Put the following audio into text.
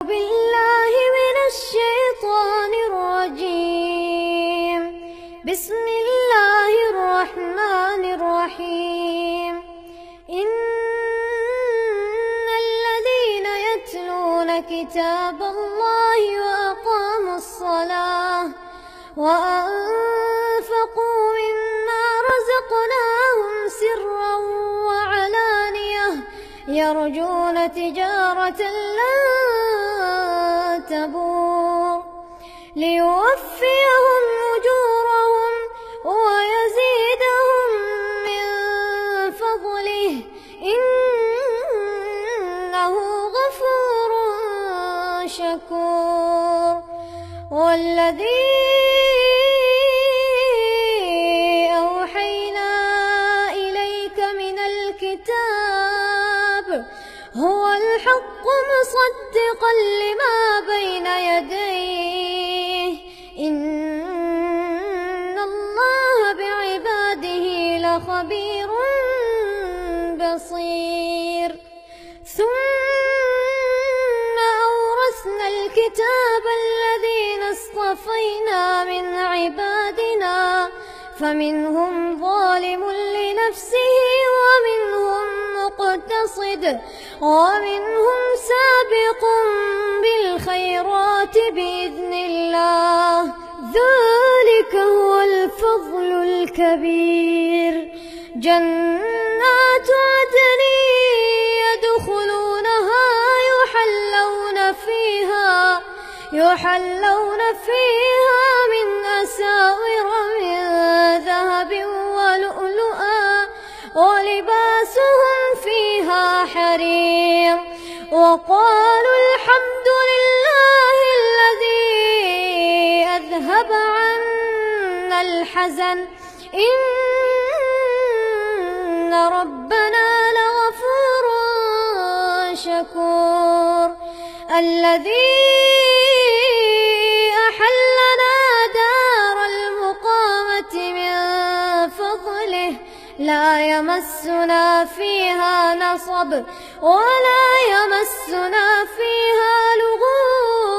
بالله من الشيطان الرجيم. بسم الله الرحمن الرحيم. إن الذين يتلون كتاب الله وأقاموا الصلاة وأنفقوا مما رزقناهم سرا وعلانية يرجون تجارة لن تبور ليوفيهم أجورهم ويزيدهم من فضله إنه غفور شكور. والذي أوحينا إليك من الكتاب هو الحق مصدقا لما بين يديه إن الله بعباده لخبير بصير. ثم أورثنا الكتاب الذين اصطفينا من عبادنا فمنهم ظالم لنفسه ومنهم مقتصد ومنهم سابق بالخيرات بإذن الله ذلك هو الفضل الكبير. جنات عدن يدخلونها يحلون فيها من أساور من ذهب ولؤلؤا ولباسهم فيها حرير. وقالوا الحمد لله الذي أذهب عنا الحزن إن ربنا لغفور شكور. الذي أحلنا دار المقامة من فضله لا يمسنا فيها نصب ولا يمسنا فيها لغوب